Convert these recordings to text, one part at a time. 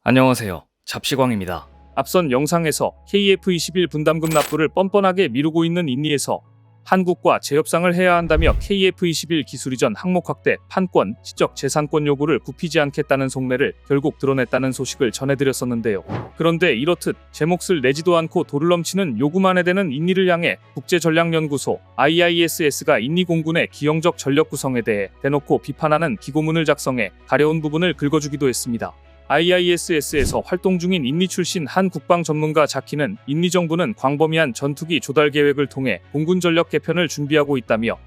안녕하세요. 잡시광입니다. 앞선 영상에서 KF-21 분담금 납부를 뻔뻔하게 미루고 있는 인니에서 한국과 재협상을 해야 한다며 KF-21 기술이전 항목 확대, 판권, 지적 재산권 요구를 굽히지 않겠다는 속내를 결국 드러냈다는 소식을 전해드렸었는데요. 그런데 이렇듯 제 몫을 내지도 않고 도를 넘치는 요구만 해대는 인니를 향해 국제전략연구소 IISS가 인니 공군의 기형적 전력 구성에 대해 대놓고 비판하는 기고문을 작성해 가려운 부분을 긁어주기도 했습니다. IISS에서 활동 중인 인니 출신 한 국방 전문가 자키는 인니 정부는 광범위한 전투기 조달 계획을 통해 공군 전력 개편을 준비하고 있다며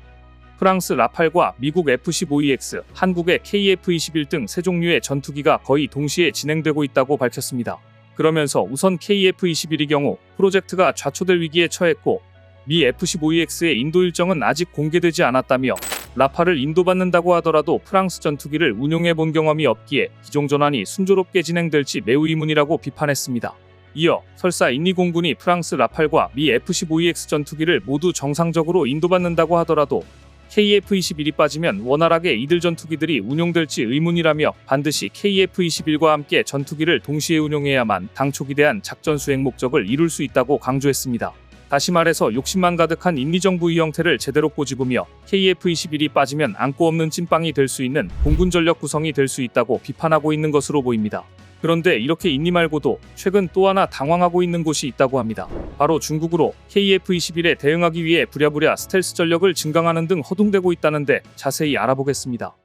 프랑스 라팔과 미국 F-15EX, 한국의 KF-21 등 세 종류의 전투기가 거의 동시에 진행되고 있다고 밝혔습니다. 그러면서 우선 KF-21의 경우 프로젝트가 좌초될 위기에 처했고 미 F-15EX의 인도 일정은 아직 공개되지 않았다며 라팔을 인도받는다고 하더라도 프랑스 전투기를 운용해 본 경험이 없기에 기종 전환이 순조롭게 진행될지 매우 의문이라고 비판했습니다. 이어 설사 인니 공군이 프랑스 라팔과 미 F-15EX 전투기를 모두 정상적으로 인도받는다고 하더라도 KF-21이 빠지면 원활하게 이들 전투기들이 운용될지 의문이라며 반드시 KF-21과 함께 전투기를 동시에 운용해야만 당초 기대한 작전 수행 목적을 이룰 수 있다고 강조했습니다. 다시 말해서 욕심만 가득한 인니 정부의 형태를 제대로 꼬집으며 KF-21이 빠지면 안고 없는 찐빵이 될 수 있는 공군 전력 구성이 될 수 있다고 비판하고 있는 것으로 보입니다. 그런데 이렇게 인니 말고도 최근 또 하나 당황하고 있는 곳이 있다고 합니다. 바로 중국으로 KF-21에 대응하기 위해 부랴부랴 스텔스 전력을 증강하는 등 허둥대고 있다는데 자세히 알아보겠습니다.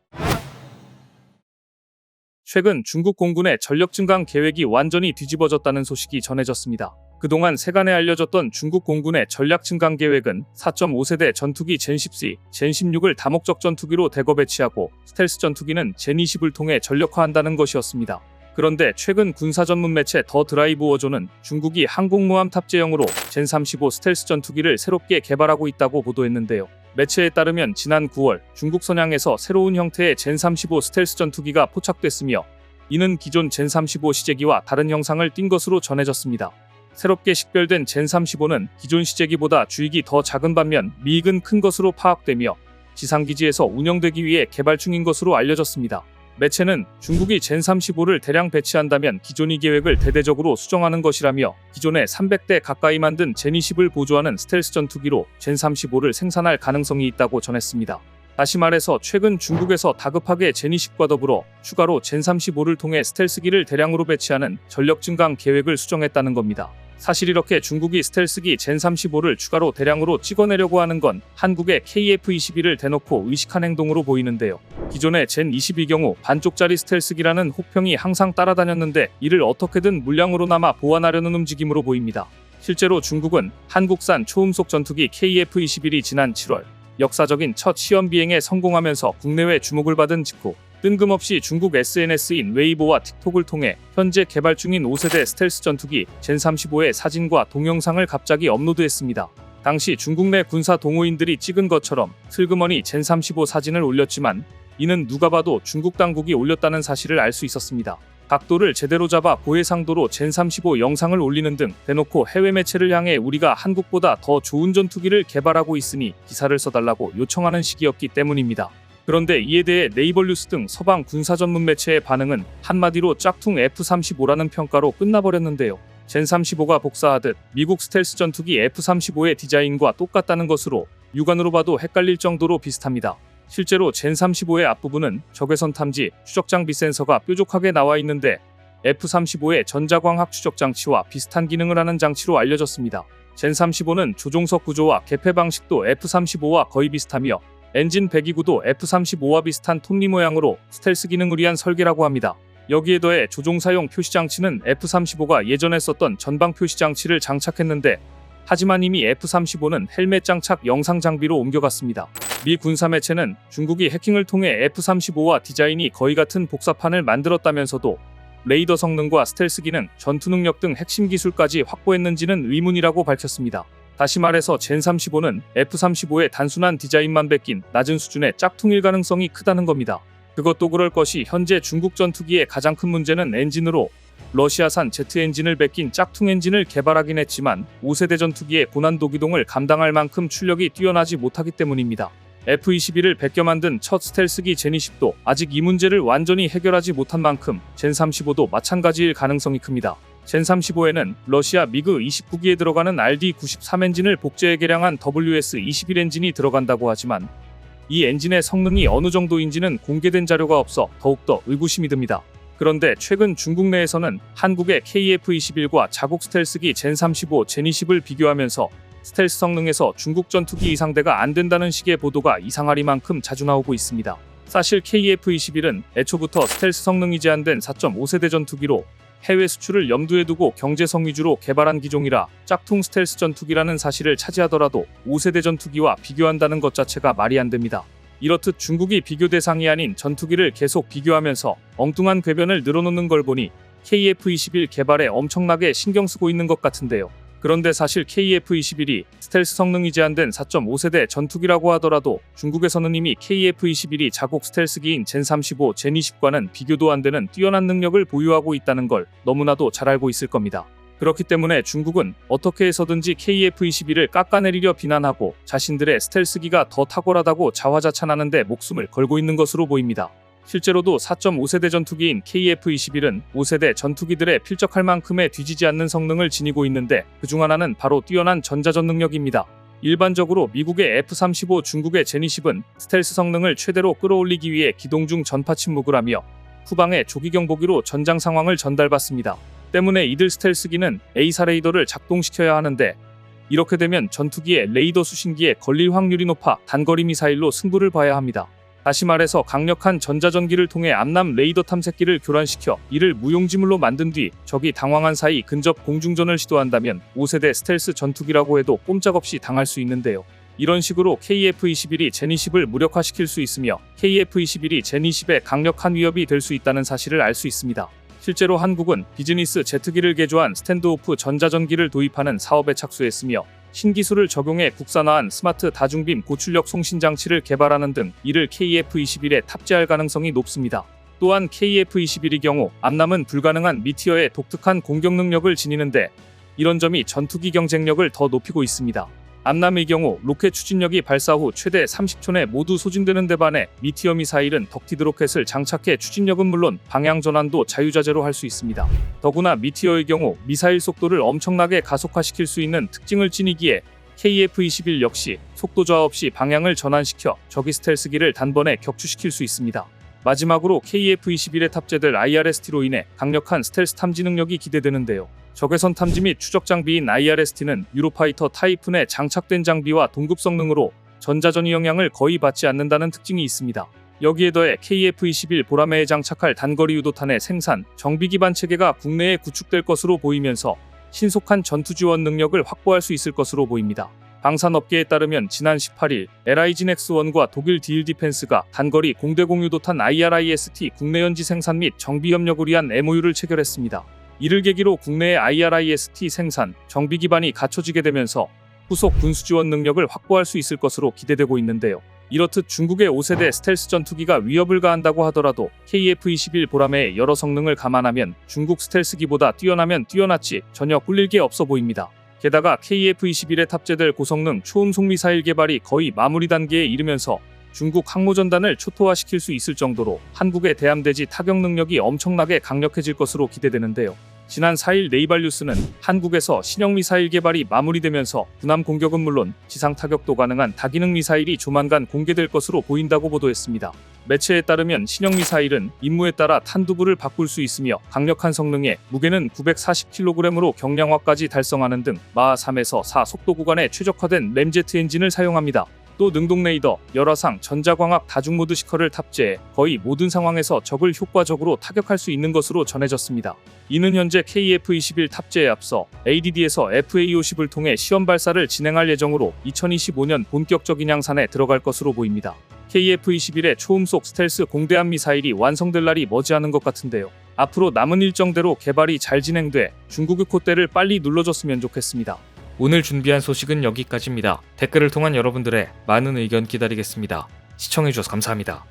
최근 중국 공군의 전력 증강 계획이 완전히 뒤집어졌다는 소식이 전해졌습니다. 그동안 세간에 알려졌던 중국 공군의 전략 증강 계획은 4.5세대 전투기 젠10C, 젠16을 다목적 전투기로 대거 배치하고 스텔스 전투기는 젠20을 통해 전력화한다는 것이었습니다. 그런데 최근 군사 전문 매체 더 드라이브 워조는 중국이 항공모함 탑재형으로 젠35 스텔스 전투기를 새롭게 개발하고 있다고 보도했는데요. 매체에 따르면 지난 9월 중국 선양에서 새로운 형태의 젠35 스텔스 전투기가 포착됐으며 이는 기존 젠35 시제기와 다른 형상을 띈 것으로 전해졌습니다. 새롭게 식별된 젠35는 기존 시제기보다 주익이 더 작은 반면 미익은 큰 것으로 파악되며 지상기지에서 운영되기 위해 개발 중인 것으로 알려졌습니다. 매체는 중국이 젠35를 대량 배치한다면 기존의 계획을 대대적으로 수정하는 것이라며 기존에 300대 가까이 만든 젠20을 보조하는 스텔스 전투기로 젠35를 생산할 가능성이 있다고 전했습니다. 다시 말해서 최근 중국에서 다급하게 젠20과 더불어 추가로 젠35를 통해 스텔스기를 대량으로 배치하는 전력 증강 계획을 수정했다는 겁니다. 사실 이렇게 중국이 스텔스기 젠35를 추가로 대량으로 찍어내려고 하는 건 한국의 KF-21을 대놓고 의식한 행동으로 보이는데요. 기존의 젠20의 경우 반쪽짜리 스텔스기라는 혹평이 항상 따라다녔는데 이를 어떻게든 물량으로나마 보완하려는 움직임으로 보입니다. 실제로 중국은 한국산 초음속 전투기 KF-21이 지난 7월 역사적인 첫 시험 비행에 성공하면서 국내외 주목을 받은 직후 뜬금없이 중국 SNS인 웨이보와 틱톡을 통해 현재 개발 중인 5세대 스텔스 전투기 젠35의 사진과 동영상을 갑자기 업로드했습니다. 당시 중국 내 군사 동호인들이 찍은 것처럼 슬그머니 젠35 사진을 올렸지만 이는 누가 봐도 중국 당국이 올렸다는 사실을 알 수 있었습니다. 각도를 제대로 잡아 고해상도로 젠35 영상을 올리는 등 대놓고 해외 매체를 향해 우리가 한국보다 더 좋은 전투기를 개발하고 있으니 기사를 써달라고 요청하는 시기였기 때문입니다. 그런데 이에 대해 네이버뉴스 등 서방 군사 전문 매체의 반응은 한마디로 짝퉁 F-35라는 평가로 끝나버렸는데요. 젠35가 복사하듯 미국 스텔스 전투기 F-35의 디자인과 똑같다는 것으로 육안으로 봐도 헷갈릴 정도로 비슷합니다. 실제로 젠35의 앞부분은 적외선 탐지, 추적 장비 센서가 뾰족하게 나와 있는데 F-35의 전자광학 추적 장치와 비슷한 기능을 하는 장치로 알려졌습니다. 젠35는 조종석 구조와 개폐 방식도 F-35와 거의 비슷하며 엔진 배기구도 F-35와 비슷한 톱니 모양으로 스텔스 기능을 위한 설계라고 합니다. 여기에 더해 조종사용 표시장치는 F-35가 예전에 썼던 전방 표시장치를 장착했는데 하지만 이미 F-35는 헬멧 장착 영상 장비로 옮겨갔습니다. 미 군사 매체는 중국이 해킹을 통해 F-35와 디자인이 거의 같은 복사판을 만들었다면서도 레이더 성능과 스텔스 기능, 전투 능력 등 핵심 기술까지 확보했는지는 의문이라고 밝혔습니다. 다시 말해서 젠35는 F-35의 단순한 디자인만 베낀 낮은 수준의 짝퉁일 가능성이 크다는 겁니다. 그것도 그럴 것이 현재 중국 전투기의 가장 큰 문제는 엔진으로 러시아산 제트 엔진을 베낀 짝퉁 엔진을 개발하긴 했지만 5세대 전투기의 고난도 기동을 감당할 만큼 출력이 뛰어나지 못하기 때문입니다. F-21을 베껴 만든 첫 스텔스기 제니10도 아직 이 문제를 완전히 해결하지 못한 만큼 젠-35도 마찬가지일 가능성이 큽니다. 젠-35에는 러시아 미그 29기에 들어가는 RD-93 엔진을 복제해 개량한 WS-21 엔진이 들어간다고 하지만 이 엔진의 성능이 어느 정도인지는 공개된 자료가 없어 더욱더 의구심이 듭니다. 그런데 최근 중국 내에서는 한국의 KF-21과 자국 스텔스기 젠-35, 제니10을 비교하면서 스텔스 성능에서 중국 전투기 이상대가 안 된다는 식의 보도가 이상하리만큼 자주 나오고 있습니다. 사실 KF-21은 애초부터 스텔스 성능이 제한된 4.5세대 전투기로 해외 수출을 염두에 두고 경제성 위주로 개발한 기종이라 짝퉁 스텔스 전투기라는 사실을 차지하더라도 5세대 전투기와 비교한다는 것 자체가 말이 안 됩니다. 이렇듯 중국이 비교 대상이 아닌 전투기를 계속 비교하면서 엉뚱한 궤변을 늘어놓는 걸 보니 KF-21 개발에 엄청나게 신경 쓰고 있는 것 같은데요. 그런데 사실 KF-21이 스텔스 성능이 제한된 4.5세대 전투기라고 하더라도 중국에서는 이미 KF-21이 자국 스텔스기인 젠-35, 제니10과는 비교도 안 되는 뛰어난 능력을 보유하고 있다는 걸 너무나도 잘 알고 있을 겁니다. 그렇기 때문에 중국은 어떻게 해서든지 KF-21을 깎아내리려 비난하고 자신들의 스텔스기가 더 탁월하다고 자화자찬하는 데 목숨을 걸고 있는 것으로 보입니다. 실제로도 4.5세대 전투기인 KF-21은 5세대 전투기들에 필적할 만큼의 뒤지지 않는 성능을 지니고 있는데 그중 하나는 바로 뛰어난 전자전 능력입니다. 일반적으로 미국의 F-35, 중국의 제니10은 스텔스 성능을 최대로 끌어올리기 위해 기동 중 전파 침묵을 하며 후방에 조기 경보기로 전장 상황을 전달받습니다. 때문에 이들 스텔스기는 A사 레이더를 작동시켜야 하는데 이렇게 되면 전투기의 레이더 수신기에 걸릴 확률이 높아 단거리 미사일로 승부를 봐야 합니다. 다시 말해서 강력한 전자전기를 통해 암남 레이더 탐색기를 교란시켜 이를 무용지물로 만든 뒤 적이 당황한 사이 근접 공중전을 시도한다면 5세대 스텔스 전투기라고 해도 꼼짝없이 당할 수 있는데요. 이런 식으로 KF-21이 제니10을 무력화시킬 수 있으며 KF-21이 제니10의 강력한 위협이 될 수 있다는 사실을 알 수 있습니다. 실제로 한국은 비즈니스 제트기를 개조한 스탠드오프 전자전기를 도입하는 사업에 착수했으며 신기술을 적용해 국산화한 스마트 다중빔 고출력 송신장치를 개발하는 등 이를 KF-21에 탑재할 가능성이 높습니다. 또한 KF-21의 경우 암남은 불가능한 미티어의 독특한 공격 능력을 지니는데 이런 점이 전투기 경쟁력을 더 높이고 있습니다. 암남의 경우 로켓 추진력이 발사 후 최대 30초 내 모두 소진되는 데 반해 미티어 미사일은 덕티드 로켓을 장착해 추진력은 물론 방향 전환도 자유자재로 할 수 있습니다. 더구나 미티어의 경우 미사일 속도를 엄청나게 가속화시킬 수 있는 특징을 지니기에 KF-21 역시 속도 저하 없이 방향을 전환시켜 적이 스텔스기를 단번에 격추시킬 수 있습니다. 마지막으로 KF-21에 탑재될 IRST로 인해 강력한 스텔스 탐지 능력이 기대되는데요. 적외선 탐지 및 추적 장비인 IRST는 유로파이터 타이푼에 장착된 장비와 동급 성능으로 전자전이 영향을 거의 받지 않는다는 특징이 있습니다. 여기에 더해 KF-21 보라매에 장착할 단거리 유도탄의 생산, 정비 기반 체계가 국내에 구축될 것으로 보이면서 신속한 전투 지원 능력을 확보할 수 있을 것으로 보입니다. 방산업계에 따르면 지난 18일 LIG 넥스1과 독일 디일 디펜스가 단거리 공대공 유도탄 IRIST 국내 연지 생산 및 정비 협력을 위한 MOU를 체결했습니다. 이를 계기로 국내의 IRIST 생산, 정비 기반이 갖춰지게 되면서 후속 군수 지원 능력을 확보할 수 있을 것으로 기대되고 있는데요. 이렇듯 중국의 5세대 스텔스 전투기가 위협을 가한다고 하더라도 KF-21 보라매의 여러 성능을 감안하면 중국 스텔스기보다 뛰어나면 뛰어났지 전혀 꿀릴 게 없어 보입니다. 게다가 KF-21에 탑재될 고성능 초음속 미사일 개발이 거의 마무리 단계에 이르면서 중국 항모전단을 초토화시킬 수 있을 정도로 한국의 대함대지 타격 능력이 엄청나게 강력해질 것으로 기대되는데요. 지난 4일 네이발뉴스는 한국에서 신형 미사일 개발이 마무리되면서 군함 공격은 물론 지상 타격도 가능한 다기능 미사일이 조만간 공개될 것으로 보인다고 보도했습니다. 매체에 따르면 신형 미사일은 임무에 따라 탄두부를 바꿀 수 있으며 강력한 성능에 무게는 940kg으로 경량화까지 달성하는 등 마하 3에서 4 속도 구간에 최적화된 램제트 엔진을 사용합니다. 또 능동 레이더, 열화상, 전자광학 다중모드 시커를 탑재해 거의 모든 상황에서 적을 효과적으로 타격할 수 있는 것으로 전해졌습니다. 이는 현재 KF-21 탑재에 앞서 ADD에서 FA-50을 통해 시험 발사를 진행할 예정으로 2025년 본격적인 양산에 들어갈 것으로 보입니다. KF-21의 초음속 스텔스 공대함 미사일이 완성될 날이 머지않은 것 같은데요. 앞으로 남은 일정대로 개발이 잘 진행돼 중국의 콧대를 빨리 눌러줬으면 좋겠습니다. 오늘 준비한 소식은 여기까지입니다. 댓글을 통한 여러분들의 많은 의견 기다리겠습니다. 시청해주셔서 감사합니다.